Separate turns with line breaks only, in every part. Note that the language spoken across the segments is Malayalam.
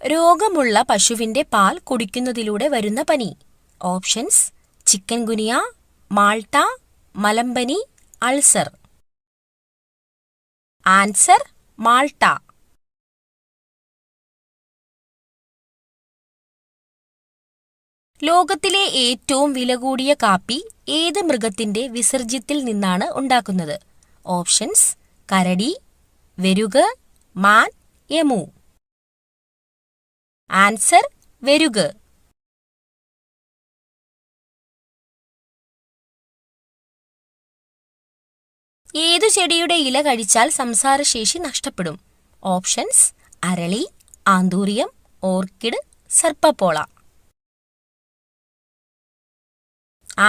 രോഗമുള്ള പശുവിന്റെ പാൽ കുടിക്കുന്നതിലൂടെ വരുന്ന പനി. ഓപ്ഷൻസ്: ചിക്കൻ ഗുനിയ, മാൾട്ട, മലമ്പനി, അൾസർ. Answer: Malta. ലോകത്തിലെ ഏറ്റവും വില കൂടിയ കാപ്പി ഏത് മൃഗത്തിന്റെ വിസർജ്യത്തിൽ നിന്നാണ് ഉണ്ടാക്കുന്നത്? ഓപ്ഷൻസ്: കരടി, വെരുക്, മാൻ, എമു. ആൻസർ: വെരുക്. ഏതു ചെടിയുടെ ഇല കഴിച്ചാൽ സംസാരശേഷി നഷ്ടപ്പെടും? ഓപ്ഷൻസ്: അരളി, ആന്തൂറിയം, ഓർക്കിഡ്, സർപ്പപ്പോള.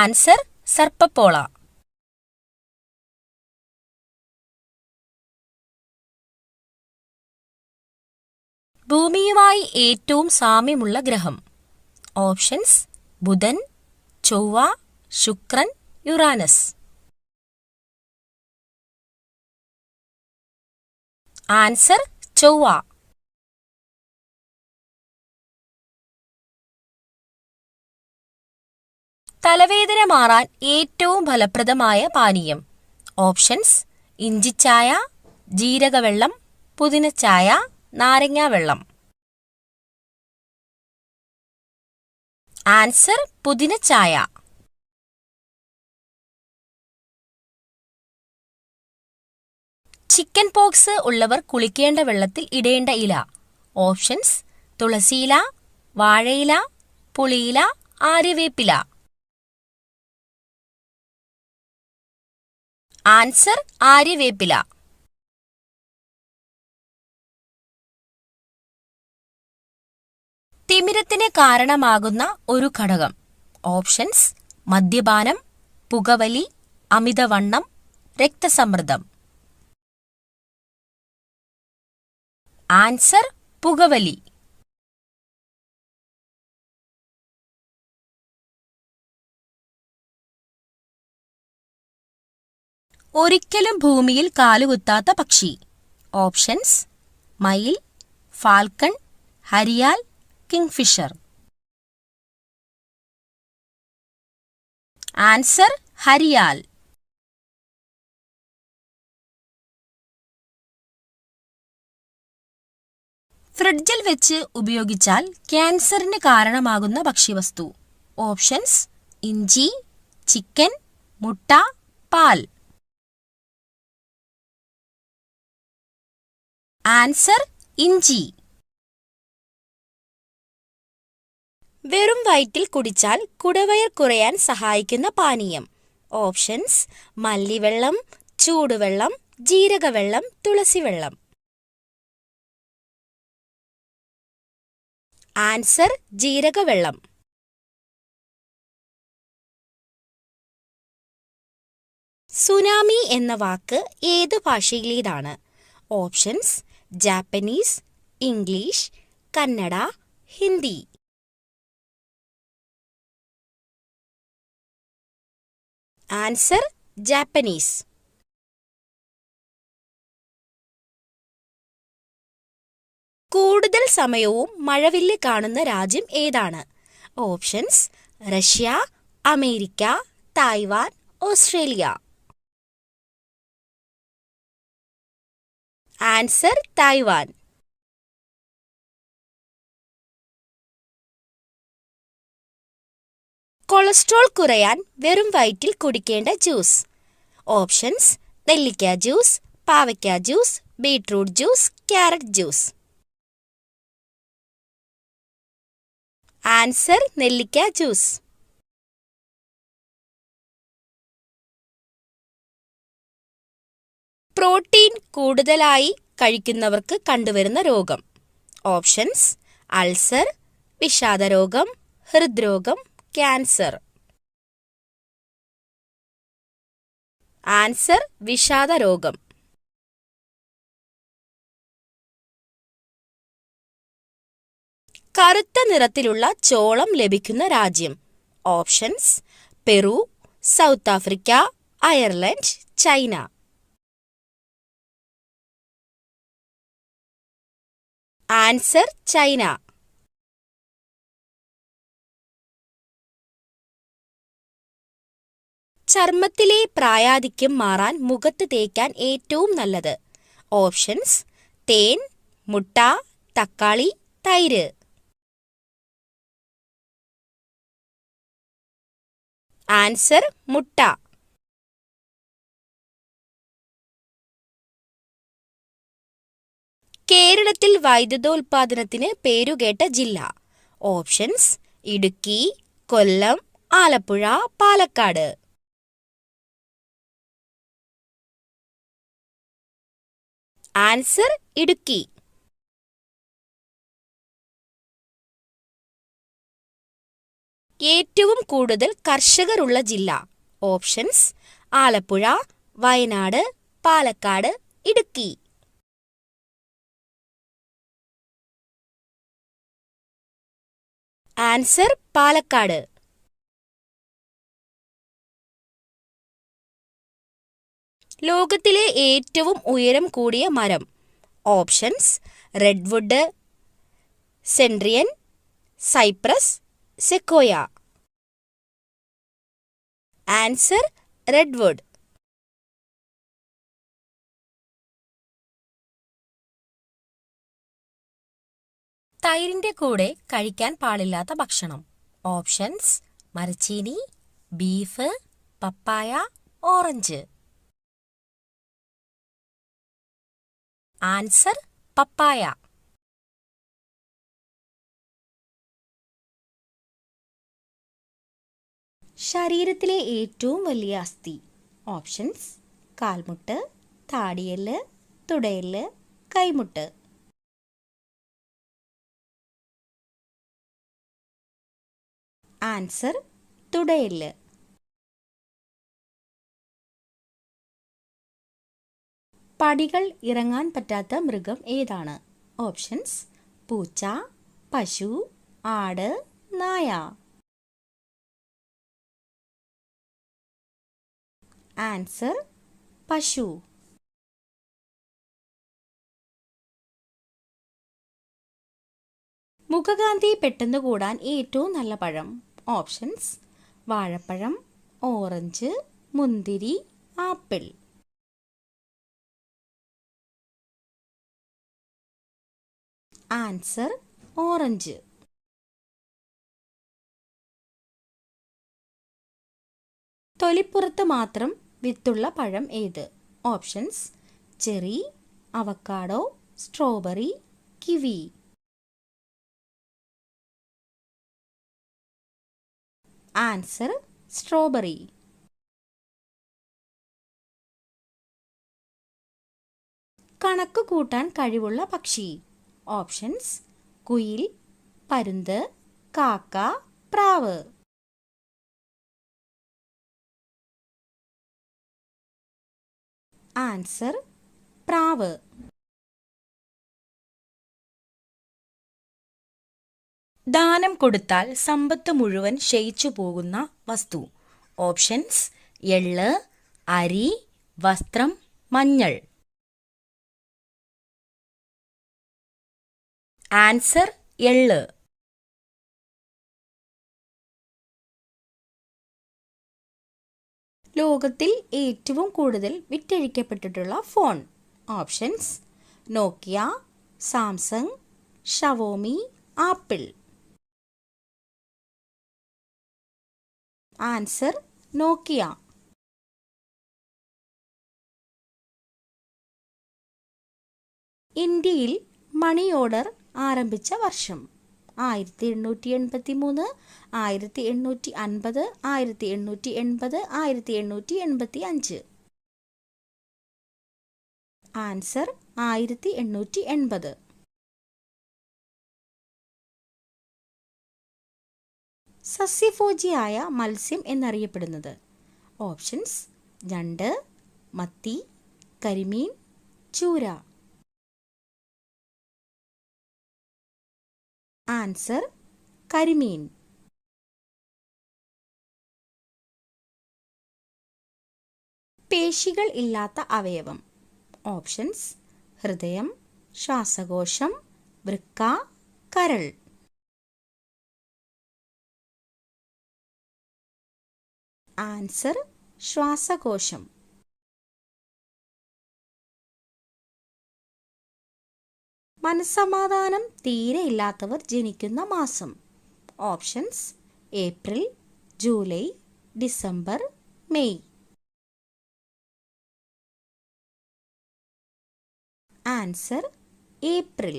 ആൻസർ: സർപ്പപ്പോള. ഭൂമിയുമായി ഏറ്റവും സാമ്യമുള്ള ഗ്രഹം. ഓപ്ഷൻസ്: ബുധൻ, ചൊവ്വ, ശുക്രൻ, യുറാനസ്. ആൻസർ: ചൊവ്വ. തലവേദന മാറാൻ ഏറ്റവും ഫലപ്രദമായ പാനീയം. ഓപ്ഷൻസ്: ഇഞ്ചിച്ചായ, ജീരകവെള്ളം, പുതിനച്ചായ, നാരങ്ങാവെള്ളം. ആൻസർ: പുതിനച്ചായ. ചിക്കൻ പോക്സ് ഉള്ളവർ കുളിക്കേണ്ട വെള്ളത്തിൽ ഇടേണ്ട ഇല. ഓപ്ഷൻസ്: തുളസിയില, വാഴയില, പുളിയില, ആര്യവേപ്പില. ആൻസർ: ആര്യവേപ്പില. തിമിരത്തിന് കാരണമാകുന്ന ഒരു ഘടകം. ഓപ്ഷൻസ്: മദ്യപാനം, പുകവലി, അമിതവണ്ണം, രക്തസമ്മർദ്ദം. ആൻസർ: പുകവലി. ഒരിക്കലും ഭൂമിയിൽ കാലുകുത്താത്ത പക്ഷി. ഓപ്ഷൻസ്: മയിൽ, ഫാൽക്കൺ, ഹരിയാൽ, കിങ്ഫിഷർ. ആൻസർ: ഹരിയാൽ. ഫ്രിഡ്ജിൽ വെച്ച് ഉപയോഗിച്ചാൽ ക്യാൻസറിന് കാരണമാകുന്ന ഭക്ഷ്യവസ്തു. ഓപ്ഷൻസ്: ഇഞ്ചി, ചിക്കൻ, മുട്ട, പാൽ. ആൻസർ: ഇഞ്ചി. വെറും വയറ്റിൽ കുടിച്ചാൽ കുടവയർ കുറയാൻ സഹായിക്കുന്ന പാനീയം. ഓപ്ഷൻസ്: മല്ലിവെള്ളം, ചൂടുവെള്ളം, ജീരകവെള്ളം, തുളസിവെള്ളം. ആൻസർ: ജീരകവെള്ളം. സുനാമി എന്ന വാക്ക് ഏത് ഭാഷയിലേതാണ്? Options: Japanese, English, Kannada, Hindi. Answer: Japanese. കൂടുതൽ സമയവും മഴവില്ല് കാണുന്ന രാജ്യം ഏതാണ്? Options: Russia, America, Taiwan, Australia. Answer: Taiwan. Cholesterol കുറയാൻ വെറും വയറ്റിൽ കുടിക്കേണ്ട ജ്യൂസ്. ഓപ്ഷൻസ്: നെല്ലിക്ക ജ്യൂസ്, പാവയ്ക്ക juice, beetroot juice, carrot juice. Answer: നെല്ലിക്ക ജ്യൂസ്. പ്രോട്ടീൻ കൂടുതലായി കഴിക്കുന്നവർക്ക് കണ്ടുവരുന്ന രോഗം. ഓപ്ഷൻസ്: അൾസർ, വിഷാദരോഗം, ഹൃദ്രോഗം, ക്യാൻസർ. ആൻസർ: വിഷാദരോഗം. കറുത്ത നിറത്തിലുള്ള ചോളം ലഭിക്കുന്ന രാജ്യം. Options: Peru, south Africa, Ireland, China. Answer China. ചർമ്മത്തിലെ പ്രായാധിക്യം മാറാൻ മുഖത്ത് തേക്കാൻ ഏറ്റവും നല്ലത്. ഓപ്ഷൻസ്: തേൻ, മുട്ട, തക്കാളി, തൈര്. ആൻസർ മുട്ട. കേരളത്തിൽ വൈദ്യുതോൽപാദനത്തിന് പേരുകേട്ട ജില്ല. ഓപ്ഷൻസ്: ഇടുക്കി, കൊല്ലം, ആലപ്പുഴ, പാലക്കാട്. ആൻസർ ഇടുക്കി. ഏറ്റവും കൂടുതൽ കർഷകരുള്ള ജില്ല. ഓപ്ഷൻസ്: ആലപ്പുഴ, വയനാട്, പാലക്കാട്, ഇടുക്കി. ആൻസർ പാലക്കാട്. ലോകത്തിലെ ഏറ്റവും ഉയരം കൂടിയ മരം. Options: redwood, centurion, cypress, sequoia. Answer redwood. തൈരിന്റെ കൂടെ കഴിക്കാൻ പാടില്ലാത്ത ഭക്ഷണം. ഓപ്ഷൻസ്: മരച്ചീനി, beef, papaya, orange. Answer papaya. ശരീരത്തിലെ ഏറ്റവും വലിയ അസ്ഥി. ഓപ്ഷൻസ്: കാൽമുട്ട്, താടിയെല്ല്, തുടയെല്ല്, കൈമുട്ട്. ആൻസർ തുടയെല്ല്. പടികൾ ഇറങ്ങാൻ പറ്റാത്ത മൃഗം ഏതാണ്? ഓപ്ഷൻസ്: പൂച്ച, പശു, ആട്, നായ. ആൻസർ പശു. മുഖകാന്തി പെട്ടെന്ന് കൂടാൻ ഏറ്റവും നല്ല പഴം. ഓപ്ഷൻസ്: വാഴപ്പഴം, ഓറഞ്ച്, മുന്തിരി, ആപ്പിൾ. Answer orange. തൊലിപ്പുറത്ത് മാത്രം വിത്തുള്ള പഴം ഏത്? Options: cherry, avocado, strawberry, kiwi. Answer strawberry. കണക്ക് കൂട്ടാൻ കഴിവുള്ള പക്ഷി. ഓപ്ഷൻസ്: കുയിൽ, പരുന്ത്, കാക്ക, പ്രാവ്. ആൻസർ പ്രാവ്. ദാനം കൊടുത്താൽ സമ്പത്ത് മുഴുവൻ ക്ഷയിച്ചു പോകുന്ന വസ്തു. ഓപ്ഷൻസ്: എള്ള്, അരി, വസ്ത്രം, മഞ്ഞൾ. ആൻസർ എള്ള്. ലോകത്തിൽ ഏറ്റവും കൂടുതൽ വിറ്റഴിക്കപ്പെട്ടിട്ടുള്ള ഫോൺ. ഓപ്ഷൻസ്: നോക്കിയ, സാംസങ്, ഷവോമി, ആപ്പിൾ. ആൻസർ നോക്കിയ. ഇന്ത്യയിൽ മണി ഓർഡർ ആരംഭിച്ച വർഷം. 1883, 1850, 1880, 1885. ആൻസർ 1880. സസ്യഭോജിയായ മത്സ്യം എന്നറിയപ്പെടുന്നത്. ഓപ്ഷൻസ്: ഞണ്ട്, മത്തി, കരിമീൻ, ചൂര. ആൻസർ കരിമീൻ. പേശികൾ ഇല്ലാത്ത അവയവം. ഓപ്ഷൻസ്: ഹൃദയം, ശ്വാസകോശം, വൃക്ക, കരൾ. ആൻസർ ശ്വാസകോശം. മനസ്സമാധാനം തീരെ ഇല്ലാത്തവർ ജനിക്കുന്ന മാസം. Options: April, July, December, May. Answer April.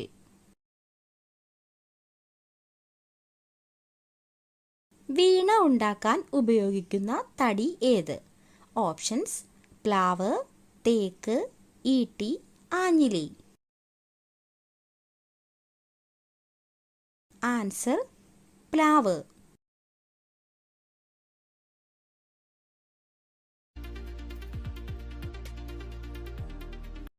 വീണ ഉണ്ടാക്കാൻ ഉപയോഗിക്കുന്ന തടി ഏത്? ഓപ്ഷൻസ്: പ്ലാവ്, തേക്ക്, ഈട്ടി, ആഞ്ഞിലി. ആൻസർ പ്ലാവ്.